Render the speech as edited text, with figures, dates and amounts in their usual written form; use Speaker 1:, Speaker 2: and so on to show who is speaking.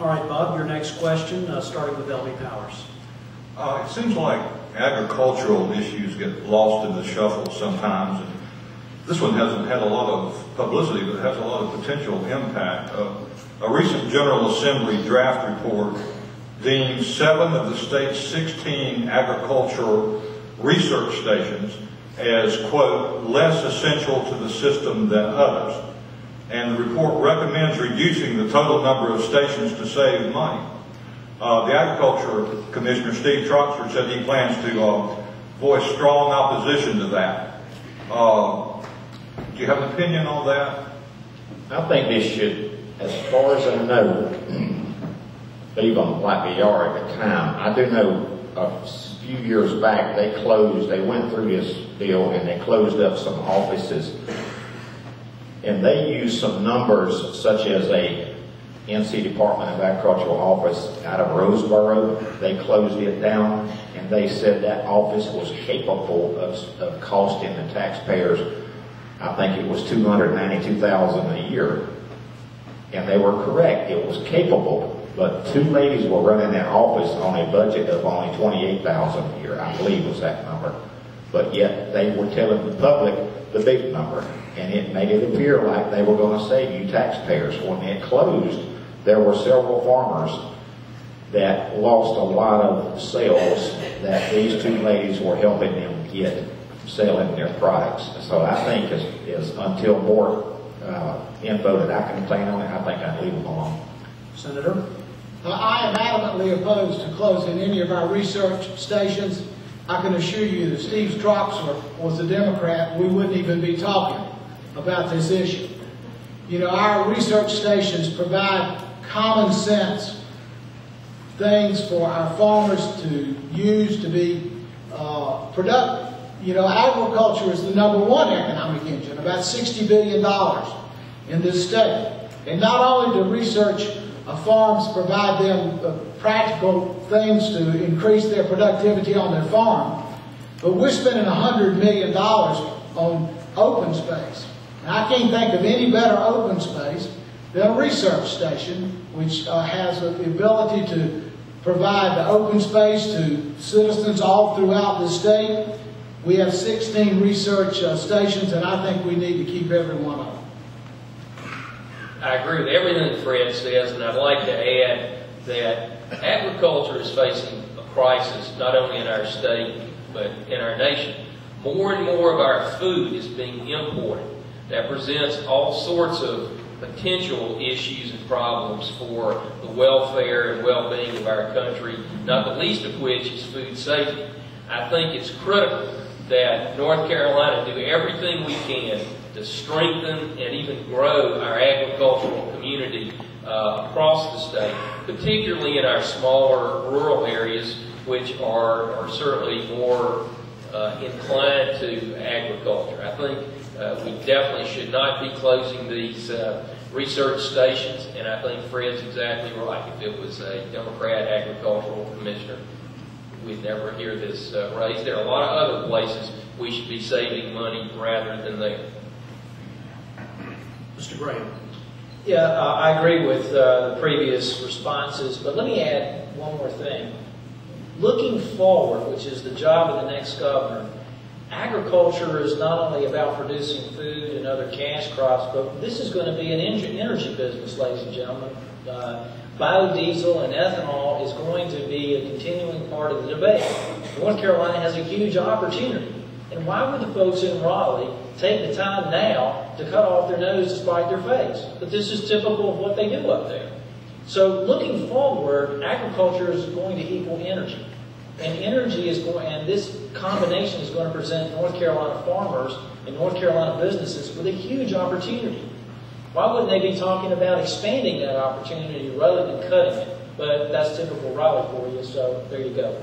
Speaker 1: All right, Bob, your next question, starting with L.B. Powers.
Speaker 2: It seems like agricultural issues get lost in the shuffle sometimes. And this one hasn't had a lot of publicity, but it has a lot of potential impact. A recent General Assembly draft report deems 7 of the state's 16 agricultural research stations as, quote, less essential to the system than others. And the report recommends reducing the total number of stations to save money. The Agriculture Commissioner, Steve Troxler, said he plans to voice strong opposition to that. Do you have an opinion on that?
Speaker 3: I think this should, as far as I know, leave on like the yard at the time. I do know a few years back they went through this deal and they closed up some offices. And they used some numbers such as a NC Department of Agricultural office out of Roseboro. They closed it down and they said that office was capable of costing the taxpayers, I think it was $292,000 a year. And they were correct, it was capable. But 2 ladies were running that office on a budget of only $28,000 a year, I believe was that number. But yet they were telling the public the big number. And it made it appear like they were going to save you taxpayers. When it closed, there were several farmers that lost a lot of sales that these 2 ladies were helping them get selling their products. So I think is until more info that I can obtain on it, I think I'd leave them alone.
Speaker 1: Senator?
Speaker 4: I am adamantly opposed to closing any of our research stations. I can assure you that if Steve Troxler was a Democrat, we wouldn't even be talking about this issue. You know, our research stations provide common sense things for our farmers to use to be productive. You know, agriculture is the #1 economic engine, about $60 billion in this state. And not only do research farms provide them practical things to increase their productivity on their farm, but we're spending $100 million on open space. And I can't think of any better open space than a research station, which has the ability to provide the open space to citizens all throughout the state. We have 16 research stations, and I think we need to keep every one of them.
Speaker 5: I agree with everything Fred says, and I'd like to add that agriculture is facing a crisis not only in our state, but in our nation. More and more of our food is being imported. That presents all sorts of potential issues and problems for the welfare and well-being of our country, not the least of which is food safety. I think it's critical that North Carolina do everything we can to strengthen and even grow our agricultural community across the state, particularly in our smaller rural areas, which are certainly more inclined to agriculture. I think we definitely should not be closing these research stations, and I think Fred's exactly right. If it was a Democrat agricultural commissioner, we'd never hear this raised. There are a lot of other places we should be saving money rather than there.
Speaker 1: Mr. Graham.
Speaker 6: Yeah, I agree with the previous responses, but let me add one more thing. Looking forward, which is the job of the next governor, agriculture is not only about producing food and other cash crops, but this is going to be an energy business, ladies and gentlemen. Biodiesel and ethanol is going to be a continuing part of the debate. North Carolina has a huge opportunity. And why would the folks in Raleigh take the time now to cut off their nose to spite their face? But this is typical of what they do up there. So looking forward, agriculture is going to equal energy. And energy is going, and this combination is going to present North Carolina farmers and North Carolina businesses with a huge opportunity. Why wouldn't they be talking about expanding that opportunity rather than cutting it? But that's typical Raleigh for you, so there you go.